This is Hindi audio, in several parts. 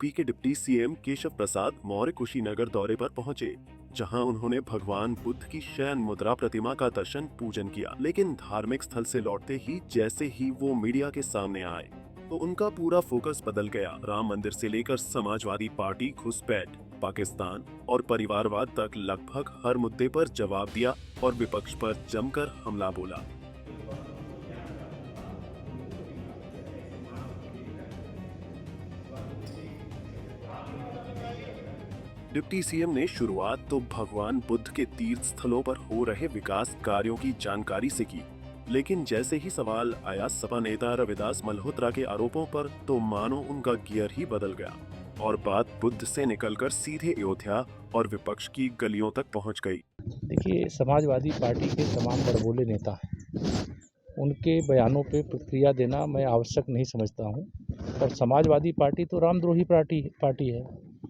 यूपी के डिप्टी सीएम केशव प्रसाद मौर्य कुशीनगर दौरे पर पहुंचे, जहां उन्होंने भगवान बुद्ध की शयन मुद्रा प्रतिमा का दर्शन पूजन किया। लेकिन धार्मिक स्थल से लौटते ही जैसे ही वो मीडिया के सामने आए तो उनका पूरा फोकस बदल गया। राम मंदिर से लेकर समाजवादी पार्टी, घुसपैठ, पाकिस्तान और परिवारवाद तक लगभग हर मुद्दे पर जवाब दिया और विपक्ष पर जमकर हमला बोला। डिप्टी सीएम ने शुरुआत तो भगवान बुद्ध के तीर्थ स्थलों पर हो रहे विकास कार्यों की जानकारी से की, लेकिन जैसे ही सवाल आया सपा नेता रविदास मल्होत्रा के आरोपों पर तो मानो उनका गियर ही बदल गया और बात बुद्ध से निकलकर सीधे अयोध्या और विपक्ष की गलियों तक पहुंच गई। देखिए, समाजवादी पार्टी के तमाम बड़बोले नेता हैं, उनके बयानों पे प्रतिक्रिया देना मैं आवश्यक नहीं समझता हूं। और समाजवादी पार्टी तो रामद्रोही पार्टी है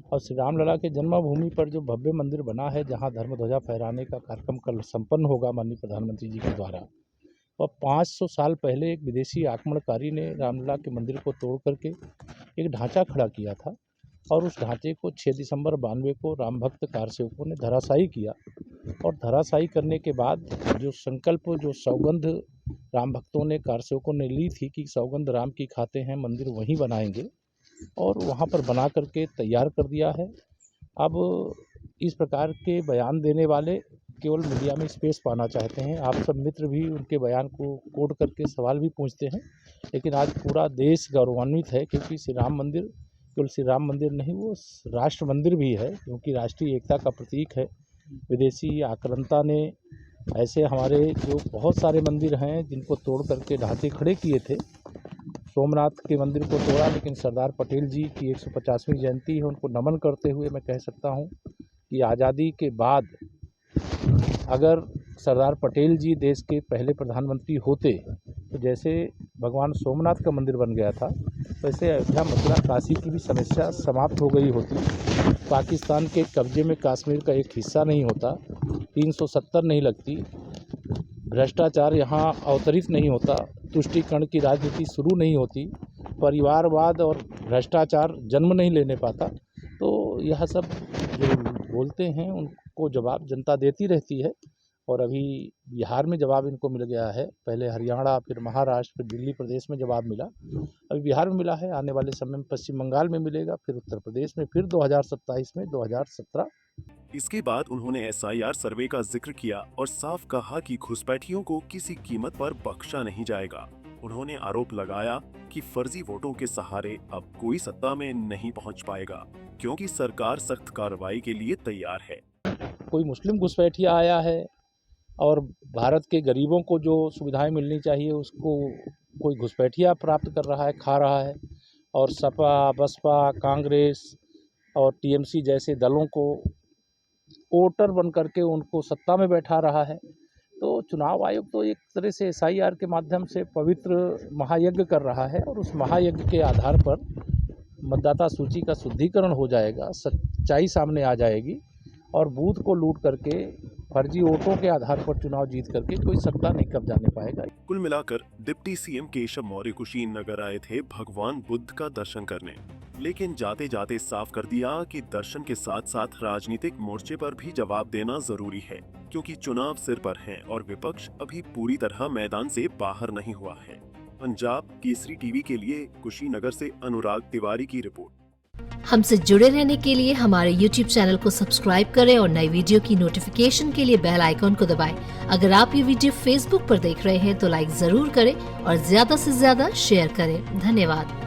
और श्री रामलला के जन्मभूमि पर जो भव्य मंदिर बना है, जहां धर्म ध्वजा फहराने का कार्यक्रम कल संपन्न होगा माननीय प्रधानमंत्री जी के द्वारा, और 500 साल पहले एक विदेशी आक्रमणकारी ने रामलला के मंदिर को तोड़ करके एक ढांचा खड़ा किया था और उस ढांचे को 6 दिसंबर 92 को राम भक्त कारसेवकों ने धराशायी किया। और धराशायी करने के बाद जो संकल्प, जो सौगंध राम भक्तों ने, कारसेवकों ने ली थी कि सौगंध राम की खाते हैं, मंदिर वहीं बनाएंगे, और वहाँ पर बना करके तैयार कर दिया है। अब इस प्रकार के बयान देने वाले केवल मीडिया में स्पेस पाना चाहते हैं। आप सब मित्र भी उनके बयान को कोड करके सवाल भी पूछते हैं, लेकिन आज पूरा देश गौरवान्वित है क्योंकि श्री राम मंदिर केवल श्री राम मंदिर नहीं, वो राष्ट्र मंदिर भी है, क्योंकि राष्ट्रीय एकता का प्रतीक है। विदेशी आक्रांता ने ऐसे हमारे जो बहुत सारे मंदिर हैं जिनको तोड़ करके ढांचे खड़े किए थे। सोमनाथ के मंदिर को तोड़ा, लेकिन सरदार पटेल जी की 150वीं जयंती है, उनको नमन करते हुए मैं कह सकता हूँ कि आज़ादी के बाद अगर सरदार पटेल जी देश के पहले प्रधानमंत्री होते तो जैसे भगवान सोमनाथ का मंदिर बन गया था, वैसे अयोध्या, मथुरा, काशी की भी समस्या समाप्त हो गई होती। पाकिस्तान के कब्जे में कश्मीर का एक हिस्सा नहीं होता, 370 नहीं लगती, भ्रष्टाचार यहाँ अवतरित नहीं होता, तुष्टीकरण की राजनीति शुरू नहीं होती, परिवारवाद और भ्रष्टाचार जन्म नहीं लेने पाता। तो यह सब जो बोलते हैं उनको जवाब जनता देती रहती है। और अभी बिहार में जवाब इनको मिल गया है, पहले हरियाणा, फिर महाराष्ट्र, फिर दिल्ली प्रदेश में जवाब मिला, अभी बिहार में मिला है, आने वाले समय में पश्चिम बंगाल में मिलेगा, फिर उत्तर प्रदेश में, फिर 2027 में, 2017। इसके बाद उन्होंने SIR सर्वे का जिक्र किया और साफ कहा कि घुसपैठियों को किसी कीमत पर बख्शा नहीं जाएगा। उन्होंने आरोप लगाया कि फर्जी वोटों के सहारे अब कोई सत्ता में नहीं पहुंच पाएगा, क्योंकि सरकार सख्त कार्रवाई के लिए तैयार है। कोई मुस्लिम घुसपैठिया आया है और भारत के गरीबों को जो सुविधाएं मिलनी चाहिए उसको कोई घुसपैठिया प्राप्त कर रहा है, खा रहा है, और सपा, बसपा, कांग्रेस और TMC जैसे दलों को वोटर बन करके उनको सत्ता में बैठा रहा है। तो चुनाव आयोग तो एक तरह से SIR के माध्यम से पवित्र महायज्ञ कर रहा है और उस महायज्ञ के आधार पर मतदाता सूची का शुद्धिकरण हो जाएगा, सच्चाई सामने आ जाएगी और बूथ को लूट करके फर्जी वोटों के आधार पर चुनाव जीत करके कोई सत्ता नहीं कब्जाने पाएगा। कुल मिलाकर डिप्टी सीएम केशव मौर्य कुशीनगर आए थे भगवान बुद्ध का दर्शन करने, लेकिन जाते जाते साफ कर दिया कि दर्शन के साथ साथ राजनीतिक मोर्चे पर भी जवाब देना जरूरी है, क्योंकि चुनाव सिर पर हैं और विपक्ष अभी पूरी तरह मैदान से बाहर नहीं हुआ है। पंजाब केसरी टीवी के लिए कुशीनगर से अनुराग तिवारी की रिपोर्ट। हमसे जुड़े रहने के लिए हमारे YouTube चैनल को सब्सक्राइब करें और नई वीडियो की नोटिफिकेशन के लिए बेल आइकॉन को दबाएं। अगर आप ये वीडियो Facebook पर देख रहे हैं तो लाइक जरूर करें और ज्यादा से ज्यादा शेयर करें। धन्यवाद।